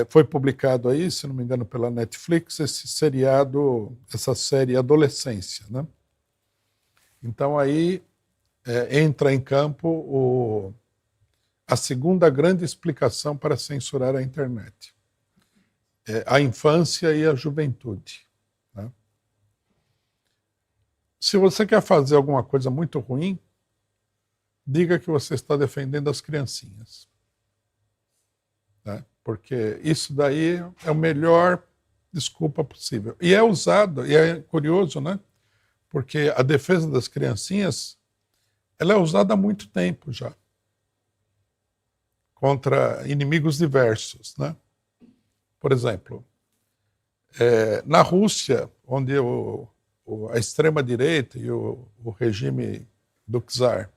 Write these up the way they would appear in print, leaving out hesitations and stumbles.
foi publicado aí, se não me engano, pela Netflix, esse seriado, essa série Adolescência, né? Então aí entra em campo a segunda grande explicação para censurar a internet. A infância e a juventude, né? Se você quer fazer alguma coisa muito ruim, diga que você está defendendo as criancinhas, né? Porque isso daí é a melhor desculpa possível. E é usado, e é curioso, né? Porque a defesa das criancinhas, ela é usada há muito tempo já, contra inimigos diversos, né? Por exemplo, na Rússia, onde a extrema-direita e o regime do czar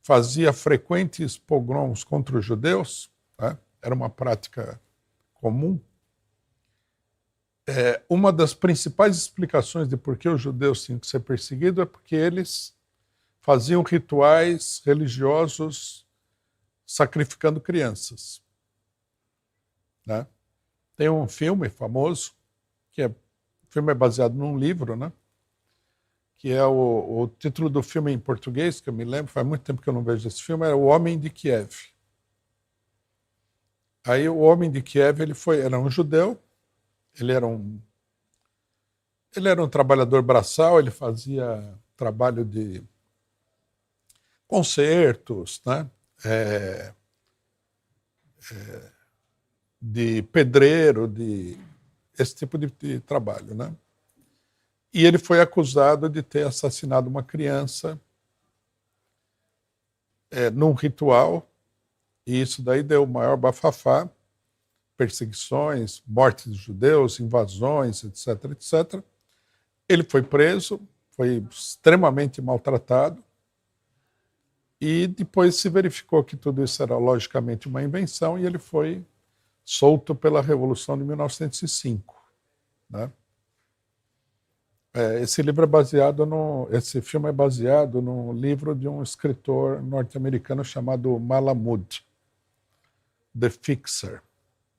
fazia frequentes pogroms contra os judeus, né? Era uma prática comum. Uma das principais explicações de por que os judeus tinham que ser perseguidos é porque eles faziam rituais religiosos sacrificando crianças, né? Tem um filme famoso, o filme é baseado num livro, né? Que é o título do filme em português, que eu me lembro, faz muito tempo que eu não vejo esse filme, é O Homem de Kiev. Aí o Homem de Kiev, era um judeu, ele era um trabalhador braçal, ele fazia trabalho de concertos, né? De pedreiro, de esse tipo de trabalho, né? E ele foi acusado de ter assassinado uma criança num ritual, e isso daí deu o maior bafafá, perseguições, mortes de judeus, invasões, etc, etc. Ele foi preso, foi extremamente maltratado, e depois se verificou que tudo isso era logicamente uma invenção, e ele foi solto pela Revolução de 1905, né? Esse filme é baseado no livro de um escritor norte-americano chamado Malamud, The Fixer,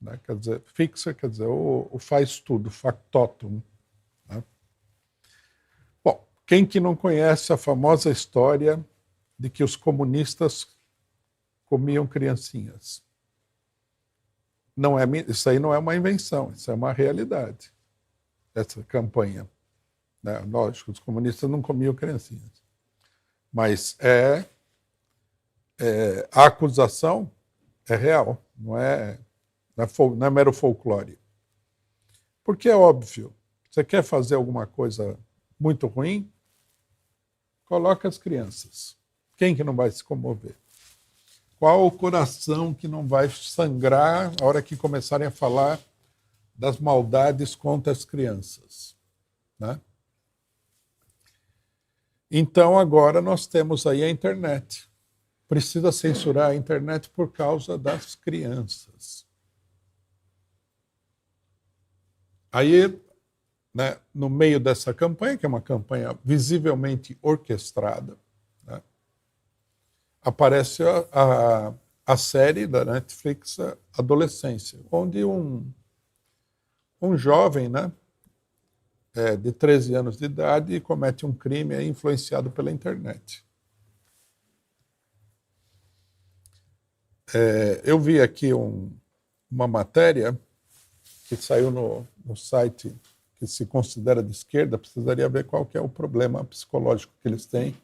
né? Quer dizer, Fixer quer dizer o faz tudo, factotum, né? Bom, quem que não conhece a famosa história de que os comunistas comiam criancinhas? Isso aí não é uma invenção, isso é uma realidade, essa campanha, né? Lógico, os comunistas não comiam criancinhas, mas a acusação é real, não é mero folclore. Porque é óbvio, você quer fazer alguma coisa muito ruim, coloca as crianças. Quem que não vai se comover? Qual o coração que não vai sangrar na hora que começarem a falar das maldades contra as crianças, né? Então agora nós temos aí a internet. Precisa censurar a internet por causa das crianças. Aí, né, no meio dessa campanha, que é uma campanha visivelmente orquestrada, né, aparece a série da Netflix Adolescência, onde um jovem, né, de 13 anos de idade comete um crime influenciado pela internet. Eu vi aqui uma matéria que saiu no site que se considera de esquerda, precisaria ver qual que é o problema psicológico que eles têm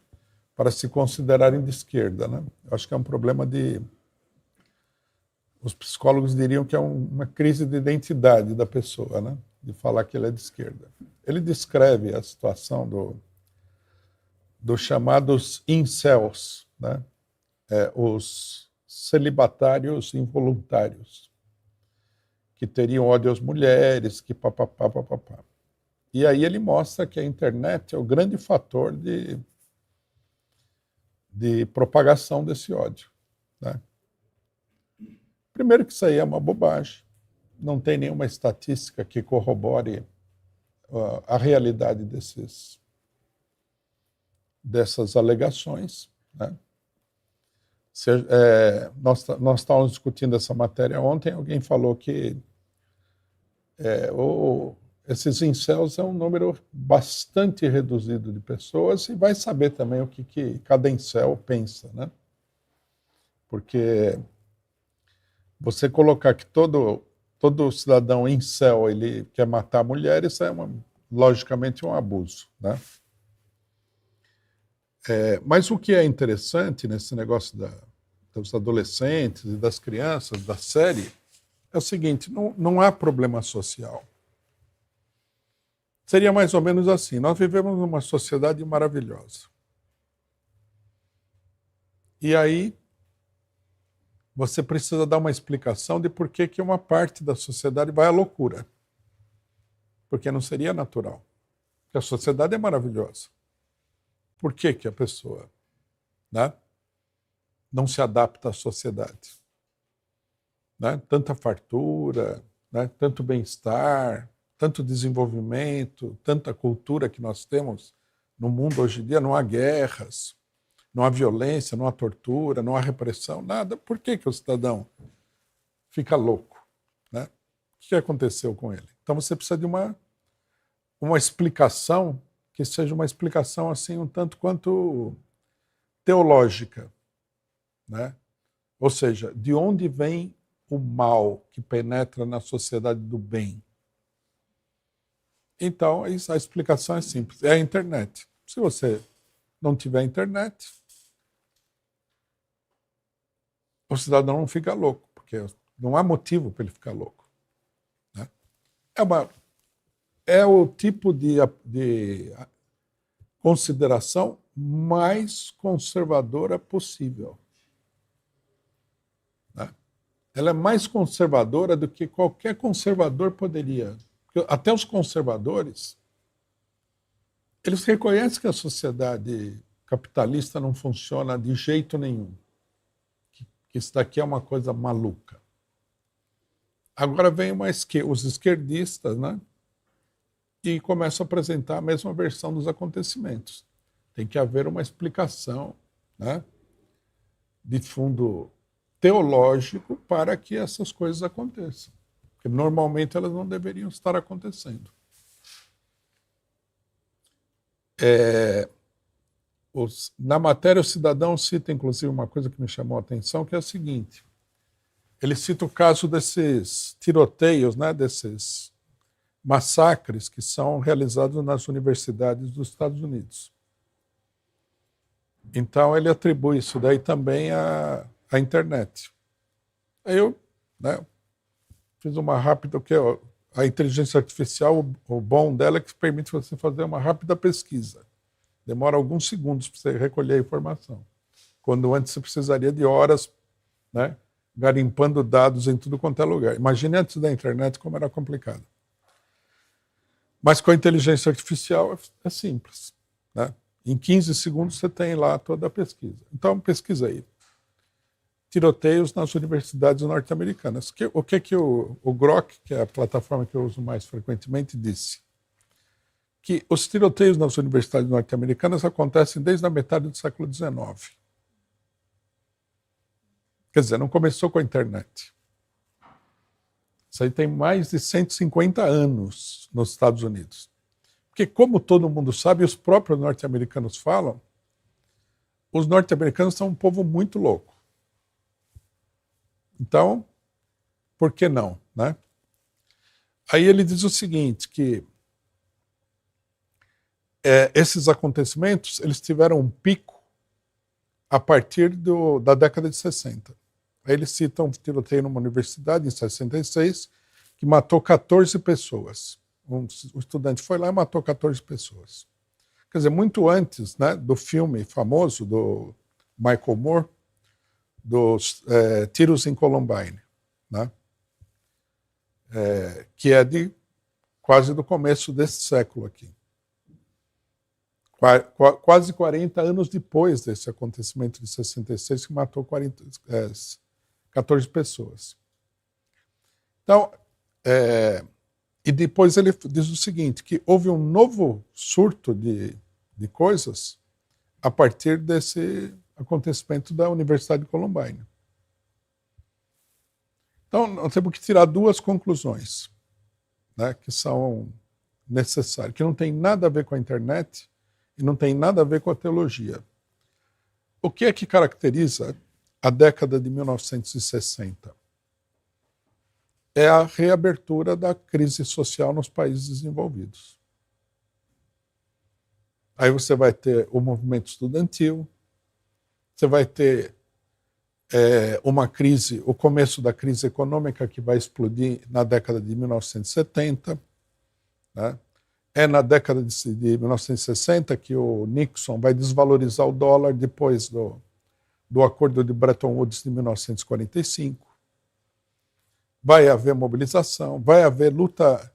para se considerarem de esquerda, né? Eu acho que é um problema os psicólogos diriam que é uma crise de identidade da pessoa, né? De falar que ele é de esquerda. Ele descreve a situação dos chamados incels, né? Os celibatários involuntários, que teriam ódio às mulheres, que papapá, papapá. E aí ele mostra que a internet é o grande fator de propagação desse ódio, né? Primeiro que isso aí é uma bobagem, não tem nenhuma estatística que corrobore a realidade dessas alegações, né? Nós estávamos discutindo essa matéria ontem, alguém falou que esses incels é um número bastante reduzido de pessoas e vai saber também o que cada incel pensa, né? Porque você colocar que todo cidadão incel ele quer matar mulheres é logicamente um abuso, né? Mas o que é interessante nesse negócio dos adolescentes e das crianças, da série, é o seguinte, não há problema social. Seria mais ou menos assim, nós vivemos numa sociedade maravilhosa. E aí você precisa dar uma explicação de por que uma parte da sociedade vai à loucura. Porque não seria natural. Porque a sociedade é maravilhosa. Por que a pessoa, né, não se adapta à sociedade? Né? Tanta fartura, né? Tanto bem-estar, tanto desenvolvimento, tanta cultura que nós temos no mundo hoje em dia, não há guerras, não há violência, não há tortura, não há repressão, nada. Por que o cidadão fica louco? Né? O que aconteceu com ele? Então você precisa de uma explicação que seja uma explicação assim um tanto quanto teológica, né? Ou seja, de onde vem o mal que penetra na sociedade do bem? Então, a explicação é simples, é a internet. Se você não tiver internet, o cidadão não fica louco, porque não há motivo para ele ficar louco. Né? É o tipo de consideração mais conservadora possível. Né? Ela é mais conservadora do que qualquer conservador poderia. Porque até os conservadores, eles reconhecem que a sociedade capitalista não funciona de jeito nenhum. Que isso daqui é uma coisa maluca. Agora vem os esquerdistas, né? E começam a apresentar a mesma versão dos acontecimentos. Tem que haver uma explicação, né, de fundo teológico para que essas coisas aconteçam. Porque normalmente elas não deveriam estar acontecendo. Na matéria, o cidadão cita, inclusive, uma coisa que me chamou a atenção, que é a seguinte. Ele cita o caso desses tiroteios, né, desses massacres que são realizados nas universidades dos Estados Unidos. Então, ele atribui isso daí também à internet. Aí eu, né, fiz uma rápida, que a inteligência artificial, o bom dela é que permite você fazer uma rápida pesquisa. Demora alguns segundos para você recolher a informação. Quando antes você precisaria de horas, né, garimpando dados em tudo quanto é lugar. Imagine antes da internet como era complicado. Mas com a inteligência artificial é simples. Né? Em 15 segundos você tem lá toda a pesquisa. Então, pesquisa aí. Tiroteios nas universidades norte-americanas. O que o Grok, que é a plataforma que eu uso mais frequentemente, disse? Que os tiroteios nas universidades norte-americanas acontecem desde a metade do século XIX. Quer dizer, não começou com a internet. Isso aí tem mais de 150 anos nos Estados Unidos. Porque, como todo mundo sabe, os próprios norte-americanos falam, os norte-americanos são um povo muito louco. Então, por que não? Né? Aí ele diz o seguinte, que esses acontecimentos eles tiveram um pico a partir da década de 60. Aí ele cita um tiroteio numa universidade em 66 que matou 14 pessoas. Um estudante foi lá e matou 14 pessoas. Quer dizer, muito antes, né, do filme famoso do Michael Moore, dos Tiros em Columbine, né, que é de quase do começo desse século aqui. Quase 40 anos depois desse acontecimento de 66, que matou 14 pessoas. Então, e depois ele diz o seguinte, que houve um novo surto de coisas a partir desse acontecimento da Universidade de Columbine. Então, nós temos que tirar duas conclusões. né, que são necessários, que não tem nada a ver com a internet e não tem nada a ver com a teologia. O que é que caracteriza a década de 1960? É a reabertura da crise social nos países desenvolvidos. Aí você vai ter o movimento estudantil, você vai ter uma crise, o começo da crise econômica que vai explodir na década de 1970, né? É na década de 1960 que o Nixon vai desvalorizar o dólar depois do acordo de Bretton Woods de 1945. Vai haver mobilização, vai haver luta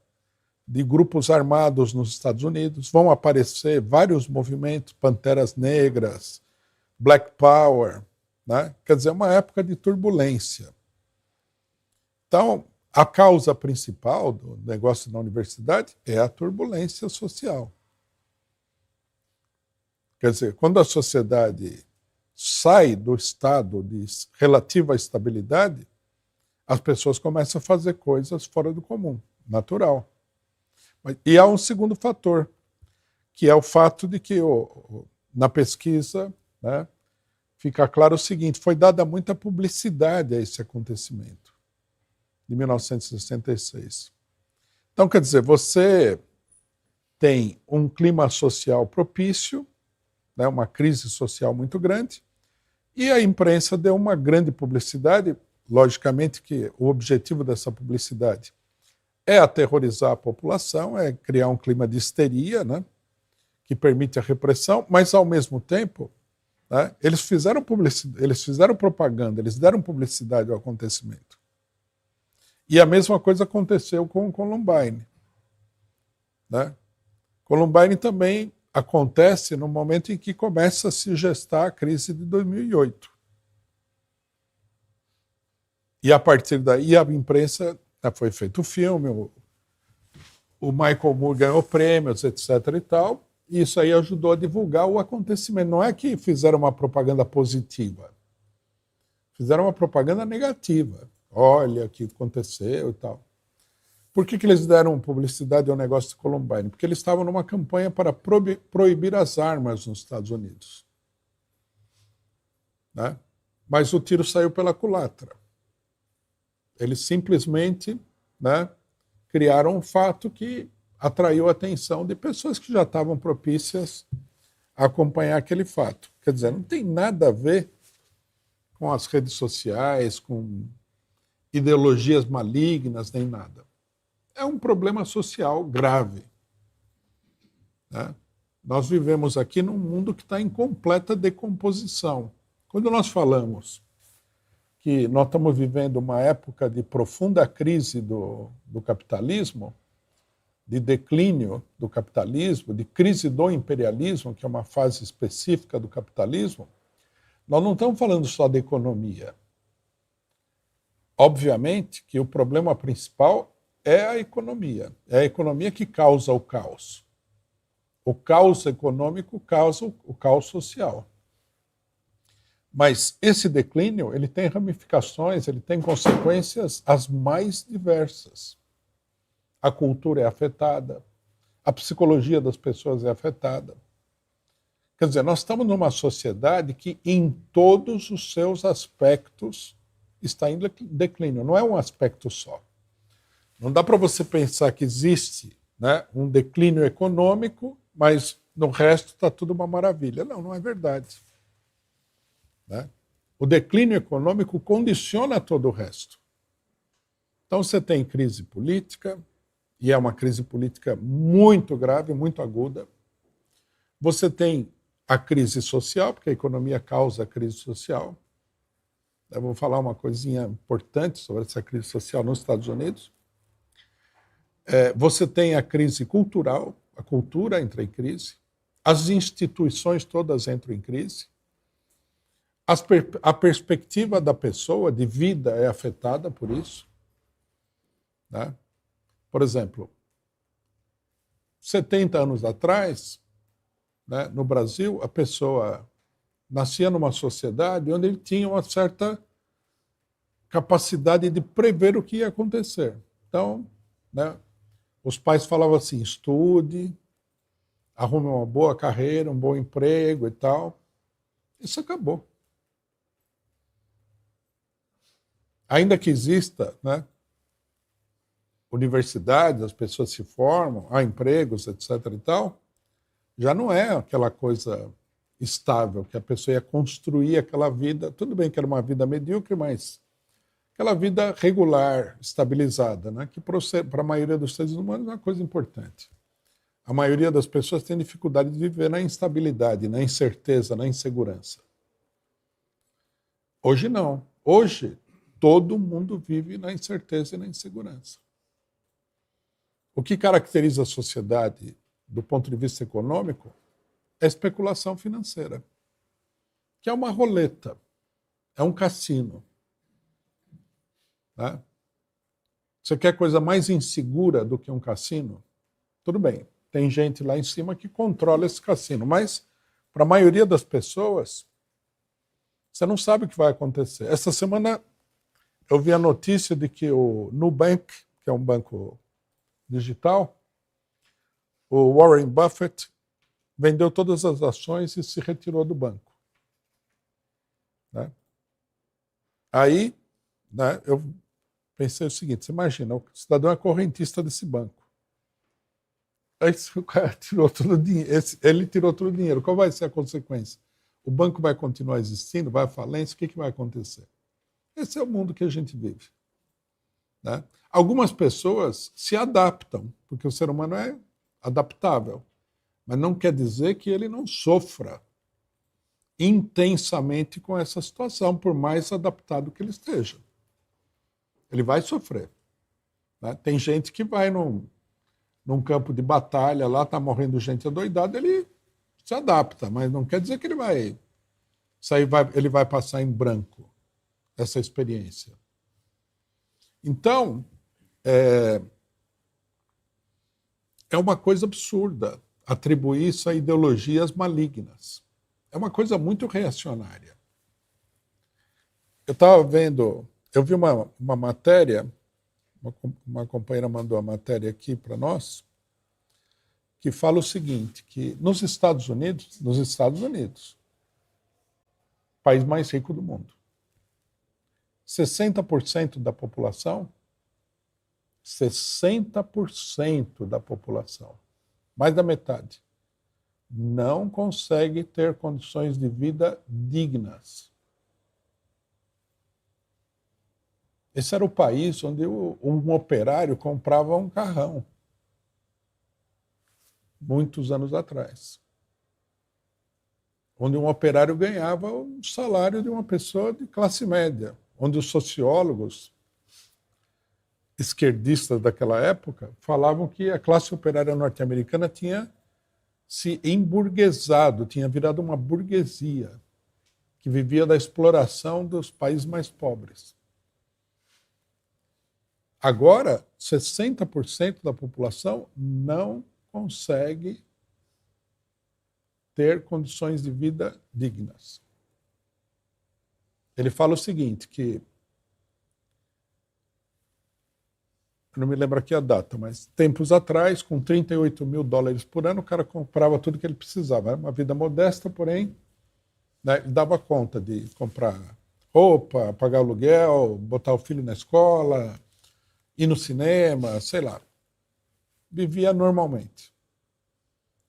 de grupos armados nos Estados Unidos, vão aparecer vários movimentos, Panteras Negras, Black Power, né? Quer dizer, uma época de turbulência. Então, a causa principal do negócio na universidade é a turbulência social. Quer dizer, quando a sociedade sai do estado de relativa estabilidade, as pessoas começam a fazer coisas fora do comum, natural. E há um segundo fator, que é o fato de que na pesquisa, né, fica claro o seguinte: foi dada muita publicidade a esse acontecimento de 1966. Então, quer dizer, você tem um clima social propício, né, uma crise social muito grande, e a imprensa deu uma grande publicidade. Logicamente que o objetivo dessa publicidade é aterrorizar a população, é criar um clima de histeria, né, que permite a repressão, mas, ao mesmo tempo, né, eles fizeram propaganda, eles deram publicidade ao acontecimento. E a mesma coisa aconteceu com o Columbine, né? Columbine também acontece no momento em que começa a se gestar a crise de 2008. E a partir daí a imprensa, foi feito o filme, o Michael Moore ganhou prêmios, etc. e tal, e isso aí ajudou a divulgar o acontecimento. Não é que fizeram uma propaganda positiva, fizeram uma propaganda negativa. Olha o que aconteceu e tal. Por que eles deram publicidade ao negócio de Columbine? Porque eles estavam numa campanha para proibir as armas nos Estados Unidos, né? Mas o tiro saiu pela culatra. Eles simplesmente, né, criaram um fato que atraiu a atenção de pessoas que já estavam propícias a acompanhar aquele fato. Quer dizer, não tem nada a ver com as redes sociais, com ideologias malignas, nem nada. É um problema social grave, né? Nós vivemos aqui num mundo que está em completa decomposição. Quando nós falamos que nós estamos vivendo uma época de profunda crise do capitalismo, de declínio do capitalismo, de crise do imperialismo, que é uma fase específica do capitalismo, nós não estamos falando só da economia. Obviamente que o problema principal é a economia que causa o caos. O caos econômico causa o caos social. Mas esse declínio, ele tem ramificações, ele tem consequências as mais diversas. A cultura é afetada, a psicologia das pessoas é afetada. Quer dizer, nós estamos numa sociedade que, em todos os seus aspectos, está em declínio. Não é um aspecto só. Não dá para você pensar que existe, né, um declínio econômico, mas no resto está tudo uma maravilha. Não, não é verdade. Né? O declínio econômico condiciona todo o resto. Então você tem crise política, e é uma crise política muito grave, muito aguda. Você tem a crise social, porque a economia causa a crise social. Eu vou falar uma coisinha importante sobre essa crise social nos Estados Unidos. Você tem a crise cultural, a cultura entra em crise, as instituições todas entram em crise, a perspectiva da pessoa de vida é afetada por isso, né? Por exemplo, 70 anos atrás, né, no Brasil, a pessoa nascia numa sociedade onde ele tinha uma certa capacidade de prever o que ia acontecer. Então, né, Os pais falavam assim, estude, arrume uma boa carreira, um bom emprego e tal. Isso acabou. Ainda que exista, né, universidades, as pessoas se formam, há empregos, etc. e tal, já não é aquela coisa estável, que a pessoa ia construir aquela vida. Tudo bem que era uma vida medíocre, mas aquela vida regular, estabilizada, né, que para a maioria dos seres humanos é uma coisa importante. A maioria das pessoas tem dificuldade de viver na instabilidade, na incerteza, na insegurança. Hoje não. Hoje, todo mundo vive na incerteza e na insegurança. O que caracteriza a sociedade do ponto de vista econômico é a especulação financeira, que é uma roleta, é um cassino. Né? Você quer coisa mais insegura do que um cassino? Tudo bem, tem gente lá em cima que controla esse cassino, mas para a maioria das pessoas, você não sabe o que vai acontecer. Essa semana eu vi a notícia de que o Nubank, que é um banco digital, o Warren Buffett vendeu todas as ações e se retirou do banco. Né? Aí, né, eu pensei o seguinte, você imagina, o cidadão é correntista desse banco. Aí o cara tirou todo o dinheiro, ele tirou todo o dinheiro. Qual vai ser a consequência? O banco vai continuar existindo? Vai à falência? O que vai acontecer? Esse é o mundo que a gente vive. Né? Algumas pessoas se adaptam, porque o ser humano é adaptável, mas não quer dizer que ele não sofra intensamente com essa situação, por mais adaptado que ele esteja. Ele vai sofrer. Né? Tem gente que vai num campo de batalha, lá está morrendo gente adoidada, ele se adapta, mas não quer dizer que ele vai sair, ele vai passar em branco essa experiência. Então, é uma coisa absurda atribuir isso a ideologias malignas. É uma coisa muito reacionária. Eu estava vendo, eu vi uma matéria, uma companheira mandou a matéria aqui para nós, que fala o seguinte, que nos Estados Unidos, país mais rico do mundo, 60% da população, mais da metade, não consegue ter condições de vida dignas. Esse era o país onde um operário comprava um carrão, muitos anos atrás. Onde um operário ganhava o salário de uma pessoa de classe média, onde os sociólogos esquerdistas daquela época falavam que a classe operária norte-americana tinha se emburguesado, tinha virado uma burguesia que vivia da exploração dos países mais pobres. Agora, 60% da população não consegue ter condições de vida dignas. Ele fala o seguinte, que eu não me lembro aqui a data, mas tempos atrás, com $38 mil por ano, o cara comprava tudo que ele precisava. Era uma vida modesta, porém, né, ele dava conta de comprar roupa, pagar aluguel, botar o filho na escola, ir no cinema, sei lá. Vivia normalmente.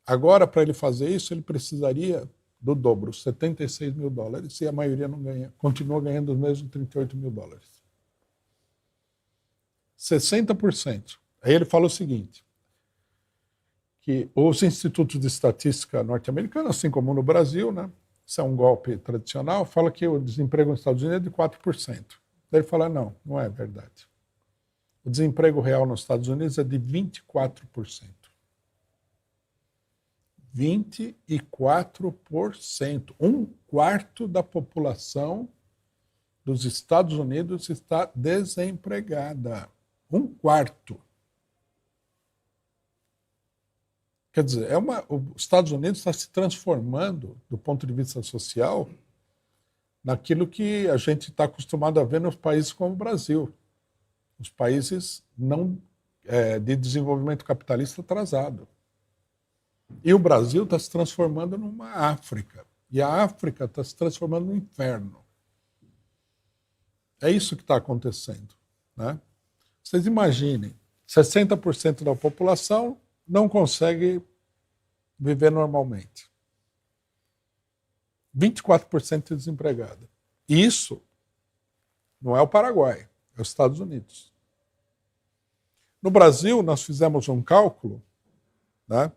Agora, para ele fazer isso, ele precisaria do dobro, $76 mil, e a maioria não ganha, continua ganhando os mesmos $38 mil. 60%. Aí ele fala o seguinte, que os institutos de estatística norte-americanos, assim como no Brasil, né, isso é um golpe tradicional, fala que o desemprego nos Estados Unidos é de 4%. Daí ele fala, não, não é verdade. O desemprego real nos Estados Unidos é de 24%. 24%. Um quarto da população dos Estados Unidos está desempregada. Um quarto. Quer dizer, os Estados Unidos está se transformando, do ponto de vista social, naquilo que a gente está acostumado a ver nos países como o Brasil. Os países não de desenvolvimento capitalista atrasado. E o Brasil está se transformando numa África. E a África está se transformando num inferno. É isso que está acontecendo, né? Vocês imaginem, 60% da população não consegue viver normalmente. 24% desempregada. E isso não é o Paraguai, é os Estados Unidos. No Brasil, nós fizemos um cálculo, né,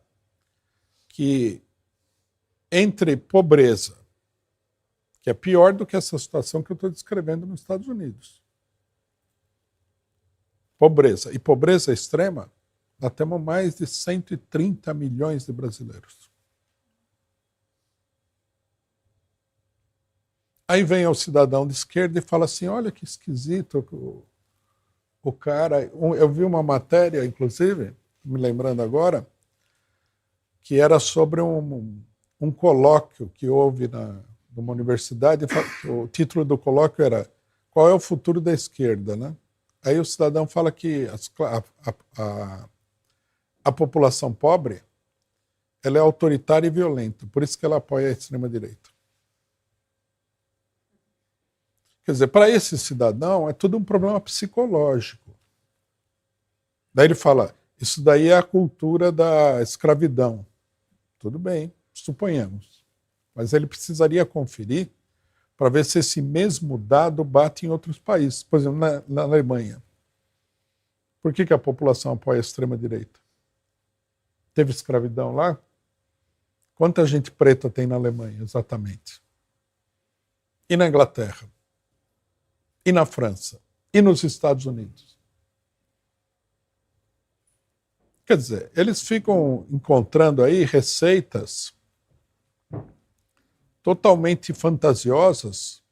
que entre pobreza, que é pior do que essa situação que eu estou descrevendo nos Estados Unidos, pobreza e pobreza extrema, nós temos mais de 130 milhões de brasileiros. Aí vem o cidadão de esquerda e fala assim, olha que esquisito o cara... Eu vi uma matéria, inclusive, me lembrando agora, que era sobre um colóquio que houve numa universidade. O título do colóquio era Qual é o futuro da esquerda, né? Aí o cidadão fala que a população pobre ela é autoritária e violenta, por isso que ela apoia a extrema-direita. Quer dizer, para esse cidadão é tudo um problema psicológico. Daí ele fala, isso daí é a cultura da escravidão. Tudo bem, suponhamos. Mas ele precisaria conferir para ver se esse mesmo dado bate em outros países. Por exemplo, na Alemanha. Por que a população apoia a extrema-direita? Teve escravidão lá? Quanta gente preta tem na Alemanha, exatamente? E na Inglaterra? E na França? E nos Estados Unidos? Quer dizer, eles ficam encontrando aí receitas totalmente fantasiosas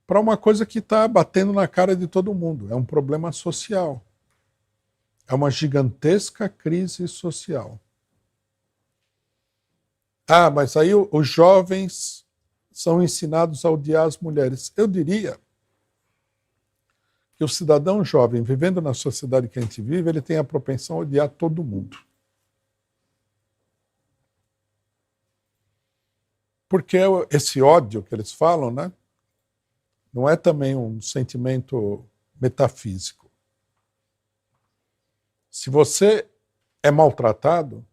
para uma coisa que está batendo na cara de todo mundo. É um problema social. É uma gigantesca crise social. Ah, mas aí os jovens são ensinados a odiar as mulheres. Eu diria que o cidadão jovem, vivendo na sociedade que a gente vive, ele tem a propensão a odiar todo mundo. Porque esse ódio que eles falam, né, não é também um sentimento metafísico. Se você é maltratado,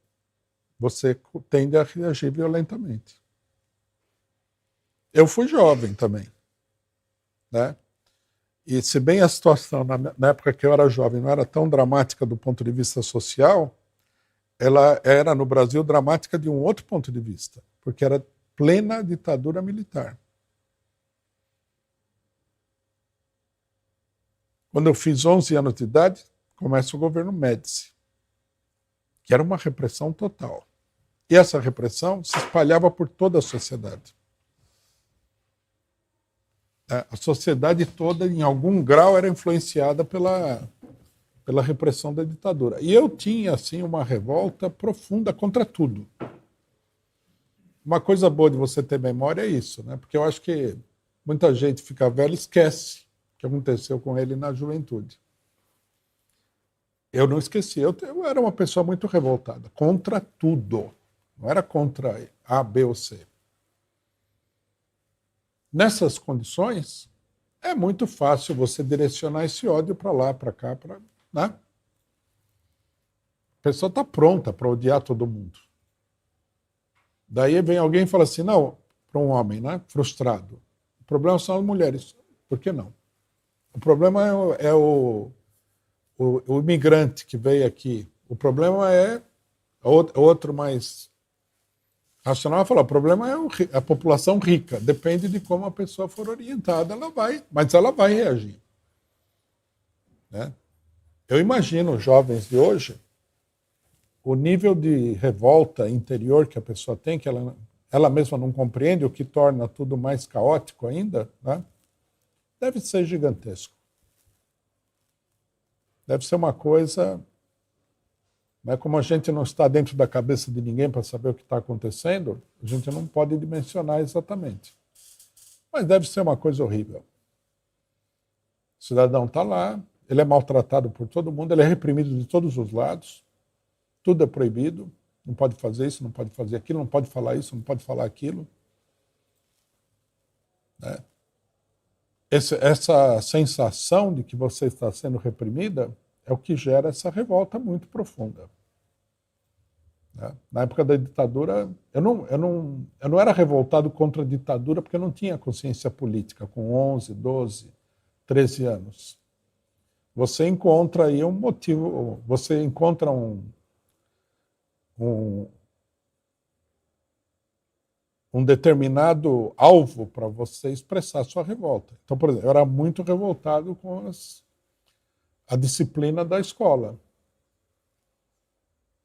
você tende a reagir violentamente. Eu fui jovem também, né? E se bem a situação, na época que eu era jovem, não era tão dramática do ponto de vista social, ela era, no Brasil, dramática de um outro ponto de vista, porque era plena ditadura militar. Quando eu fiz 11 anos de idade, começa o governo Médici, que era uma repressão total. E essa repressão se espalhava por toda a sociedade. A sociedade toda, em algum grau, era influenciada pela repressão da ditadura. E eu tinha, assim, uma revolta profunda contra tudo. Uma coisa boa de você ter memória é isso, né? Porque eu acho que muita gente fica velha e esquece o que aconteceu com ele na juventude. Eu não esqueci. Eu era uma pessoa muito revoltada, contra tudo. Não era contra A, B ou C. Nessas condições, é muito fácil você direcionar esse ódio para lá, para cá, né? A pessoa está pronta para odiar todo mundo. Daí vem alguém e fala assim, não, para um homem, né, frustrado, o problema são as mulheres. Por que não? O problema é o imigrante que veio aqui. O problema é outro mais racional, falar, o problema é a população rica. Depende de como a pessoa for orientada, mas ela vai reagir. Né? Eu imagino os jovens de hoje, o nível de revolta interior que a pessoa tem, que ela mesma não compreende, o que torna tudo mais caótico ainda, né? Deve ser gigantesco. Deve ser uma coisa... Mas como a gente não está dentro da cabeça de ninguém para saber o que está acontecendo, a gente não pode dimensionar exatamente. Mas deve ser uma coisa horrível. O cidadão está lá, ele é maltratado por todo mundo, ele é reprimido de todos os lados, tudo é proibido, não pode fazer isso, não pode fazer aquilo, não pode falar isso, não pode falar aquilo. Né? Essa sensação de que você está sendo reprimida é o que gera essa revolta muito profunda. Né? Na época da ditadura, eu não era revoltado contra a ditadura porque eu não tinha consciência política, com 11, 12, 13 anos. Você encontra aí um motivo, você encontra um determinado alvo para você expressar sua revolta. Então, por exemplo, eu era muito revoltado com a disciplina da escola,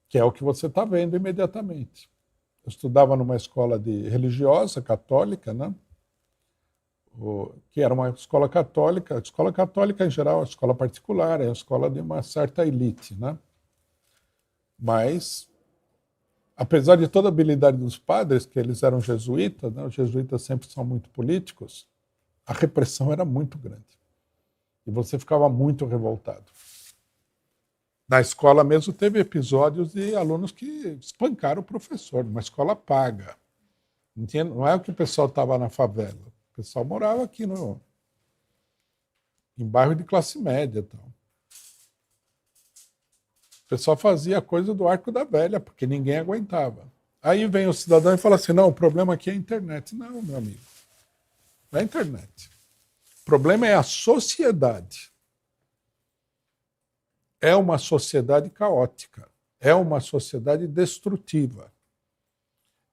que é o que você está vendo imediatamente. Eu estudava numa escola religiosa, católica, né? Que era uma escola católica. A escola católica, em geral, é uma escola particular, é a escola de uma certa elite. Né? Mas, apesar de toda a habilidade dos padres, que eles eram jesuítas, né? Os jesuítas sempre são muito políticos, a repressão era muito grande. E você ficava muito revoltado. Na escola mesmo teve episódios de alunos que espancaram o professor, numa escola paga. Não é o que o pessoal estava na favela. O pessoal morava aqui em bairro de classe média. Então. O pessoal fazia coisa do Arco da Velha, porque ninguém aguentava. Aí vem o cidadão e fala assim, não, o problema aqui é a internet. Não, meu amigo, não é a internet. O problema é a sociedade. É uma sociedade caótica. É uma sociedade destrutiva.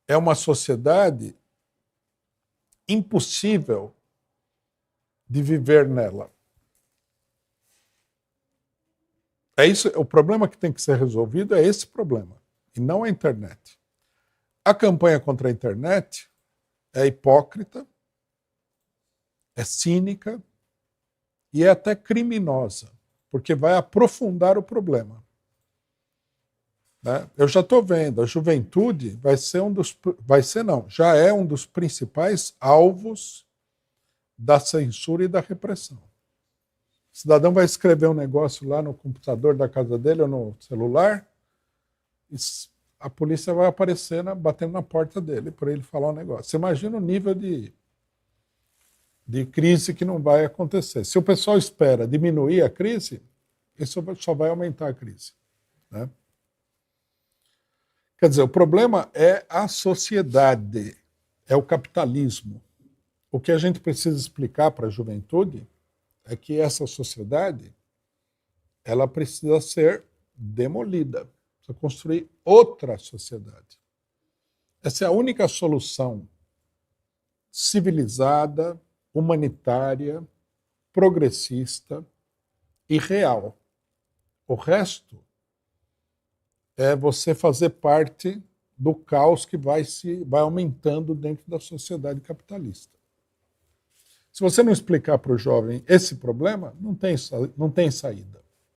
É uma sociedade impossível de viver nela. É isso, o problema que tem que ser resolvido é esse problema, e não a internet. A campanha contra a internet é hipócrita, é cínica e é até criminosa, porque vai aprofundar o problema. Né? Eu já estou vendo, a juventude já é um dos principais alvos da censura e da repressão. O cidadão vai escrever um negócio lá no computador da casa dele ou no celular, e a polícia vai aparecer batendo na porta dele para ele falar um negócio. Você imagina o nível de crise que não vai acontecer. Se o pessoal espera diminuir a crise, isso só vai aumentar a crise. Né? Quer dizer, o problema é a sociedade, é o capitalismo. O que a gente precisa explicar para a juventude é que essa sociedade ela precisa ser demolida, precisa construir outra sociedade. Essa é a única solução civilizada, humanitária, progressista e real. O resto é você fazer parte do caos que vai aumentando dentro da sociedade capitalista. Se você não explicar para o jovem esse problema, não tem saída.